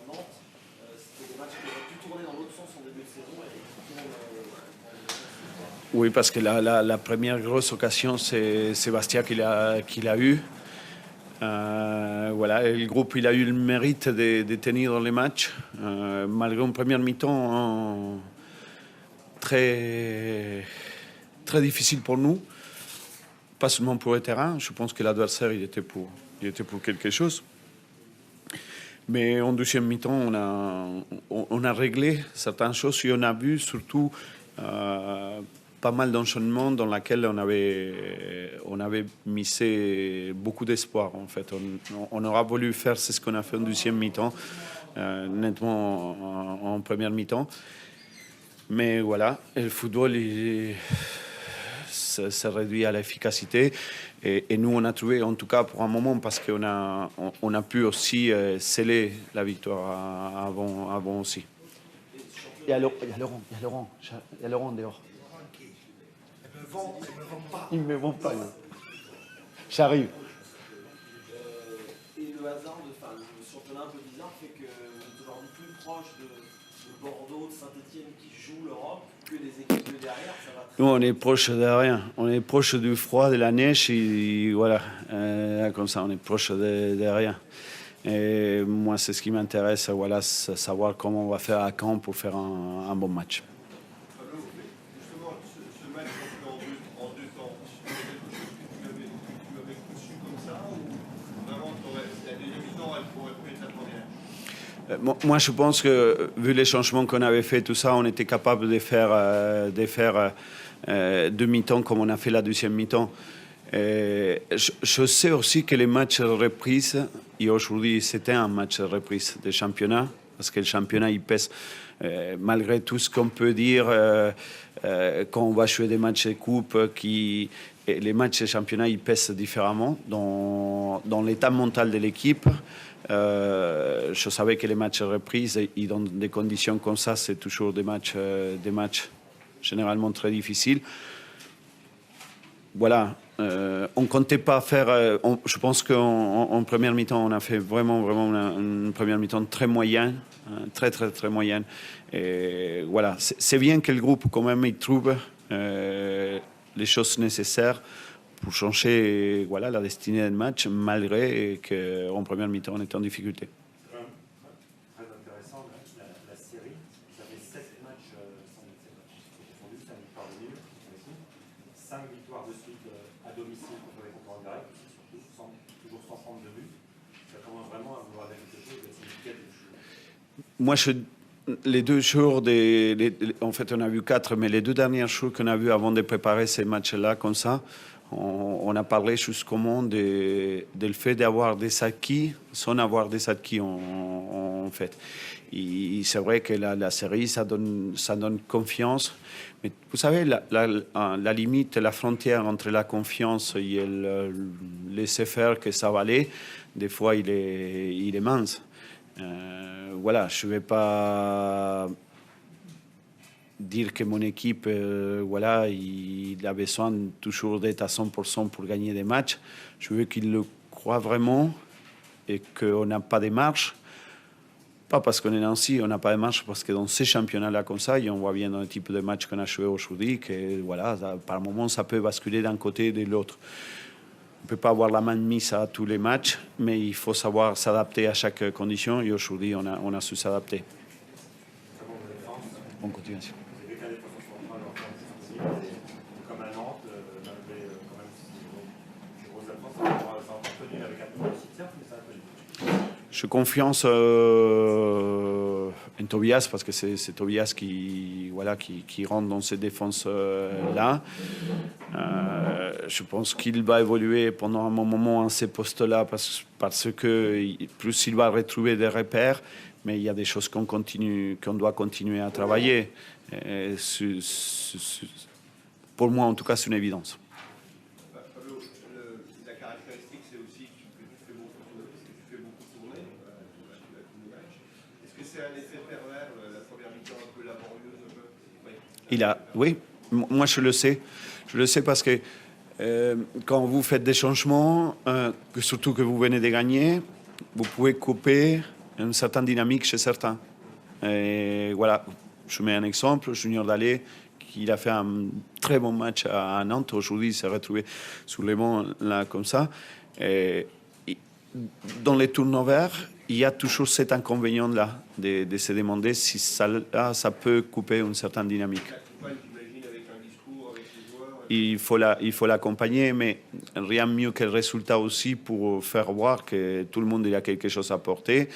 Nantes, c'était des matchs qui auraient pu tourner dans l'autre sens en début de saison et qui tournent Oui, parce que la première grosse occasion, c'est Sébastien qui l'a eu. Voilà, et le groupe il a eu le mérite de tenir dans les matchs, malgré une première mi-temps très, très difficile pour nous, pas seulement pour le terrain. Je pense que l'adversaire il était pour quelque chose. Mais en deuxième mi-temps, on a réglé certaines choses et on a vu surtout pas mal d'enchaînements dans lesquels on avait misé beaucoup d'espoir. En fait, on aura voulu faire ce qu'on a fait en deuxième mi-temps, nettement en première mi-temps. Mais voilà, le football, ça réduit à l'efficacité. Et nous, on a trouvé, en tout cas pour un moment, parce qu'on a pu aussi sceller la victoire avant aussi. Il y a Laurent dehors. Il me vend pas. J'arrive. et le hasard, le championnat un peu bizarre, fait que vous êtes aujourd'hui plus proche de Bordeaux, de Saint-Etienne qui jouent l'Europe que des équipes de derrière. Ça va très Nous, on est proche de rien. On est proche du froid, de la neige, et voilà. Comme ça, on est proche de rien. Et moi, c'est ce qui m'intéresse, voilà, c'est savoir comment on va faire à Caen pour faire un bon match. Pablo, justement, ce match en deux temps, c'est quelque chose que tu avais conçu comme ça ou vraiment la deuxième mi-temps, elle pourrait être la première? Moi, je pense que, vu les changements qu'on avait fait, tout ça, on était capable de faire deux mi-temps comme on a fait la deuxième mi-temps. Je sais aussi que les matchs de reprise, et aujourd'hui c'était un match de reprise de championnat, parce que le championnat il pèse, malgré tout ce qu'on peut dire, quand on va jouer des matchs de coupe, les matchs de championnat ils pèsent différemment dans l'état mental de l'équipe. Je savais que les matchs de reprise, et dans des conditions comme ça, c'est toujours des matchs généralement très difficiles. Voilà. On ne comptait pas faire. Je pense qu'en première mi-temps, on a fait vraiment une première mi-temps très moyenne, très moyenne. Et voilà, c'est bien que le groupe quand même il trouve les choses nécessaires pour changer voilà la destinée du match, malgré qu'en première mi-temps on était en difficulté. Très intéressant, la série. Vous avez 7 matchs sans défendus, 5 victoires de nul, 5 victoires de suite à domicile contre les concurrents directs, surtout toujours sans prendre de but. Ça commence vraiment à vouloir dire quelque chose de significatif. Moi, les 2 jours, en fait on a vu 4, mais les 2 derniers jours qu'on a vus avant de préparer ces matchs-là comme ça, on a parlé justement du fait d'avoir des acquis sans avoir des acquis en fait. Et c'est vrai que la série, ça donne confiance. Mais vous savez, la limite, la frontière entre la confiance et le laisser faire que ça va aller, des fois, il est mince. Voilà, je ne vais pas dire que mon équipe, voilà, il a besoin toujours d'être à 100% pour gagner des matchs. Je veux qu'il le croit vraiment et qu'on n'a pas de marge. Pas parce qu'on est Nancy, on n'a pas de marge, parce que dans ces championnats-là comme ça, et on voit bien dans le type de match qu'on a joué aujourd'hui, que voilà, par moment, ça peut basculer d'un côté et de l'autre. On ne peut pas avoir la main mise à tous les matchs, mais il faut savoir s'adapter à chaque condition. Et aujourd'hui, on a su s'adapter. On continue. Vous avez vu que la défense centrale en France, comme à Nantes, malgré quand même des grosses absences, ça a encore tenu avec un peu de soutien, mais ça a tenu. Je confiance en Tobias, parce que c'est Tobias qui rentre dans ces défenses-là. Je pense qu'il va évoluer pendant un moment à ces postes-là parce que plus il va retrouver des repères, mais il y a des choses qu'on doit continuer à travailler. Pour moi, en tout cas, c'est une évidence. Pablo, la caractéristique, c'est aussi que tu fais beaucoup tourner à tous les matchs. Est-ce que c'est un effet pervers, la première mi-temps un peu laborieuse Oui, moi je le sais. Je le sais parce que quand vous faites des changements, surtout que vous venez de gagner, vous pouvez couper une certaine dynamique chez certains. Et voilà, je mets un exemple, Junior Dallé, qui a fait un très bon match à Nantes. Aujourd'hui, il s'est retrouvé sur les bancs là comme ça. Et dans les turnovers, il y a toujours cet inconvénient-là de se demander si ça peut couper une certaine dynamique. J'imagine avec un discours, avec les joueurs. Il faut l'accompagner, mais rien mieux que le résultat aussi pour faire voir que tout le monde a quelque chose à apporter.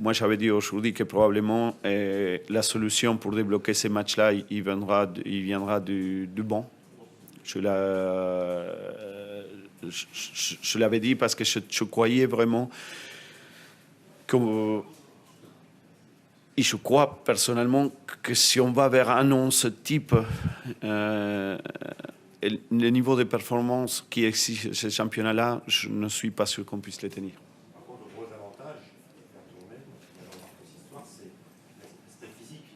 Moi, j'avais dit aujourd'hui que probablement la solution pour débloquer ces matchs-là, il viendra du banc. Je l'avais dit parce que je croyais vraiment que... Et je crois personnellement que si on va vers un 11 type, le niveau de performance qui existe ce championnat-là, je ne suis pas sûr qu'on puisse le tenir. Par contre, le gros avantage, quand on met, cette histoire, c'est l'aspect physique.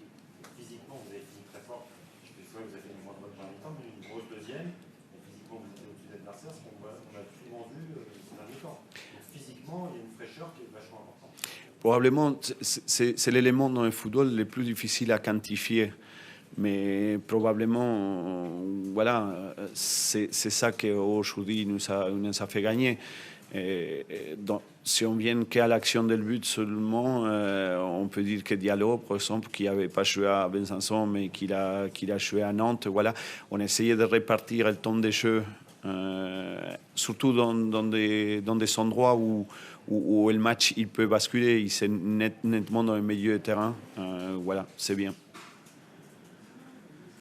Physiquement, vous avez fini très fort. Je sais que vous avez fait une moins bonne première mi-temps, mais une grosse deuxième. Et physiquement, vous êtes au-dessus de l'adversaire, ce qu'on a souvent vu ces derniers temps. Donc, physiquement, il y a une fraîcheur qui est vachement importante. Probablement, c'est l'élément dans le football le plus difficile à quantifier. Mais probablement, voilà, c'est ça qu'aujourd'hui nous a fait gagner. Si on vient qu'à l'action del but seulement, on peut dire que Diallo, par exemple, qui n'avait pas joué à Besançon, mais qu'il a joué à Nantes, voilà, on essayait de répartir le temps des jeux, surtout dans des endroits où le match il peut basculer, il s'est nettement dans le milieu de terrain. Voilà, c'est bien.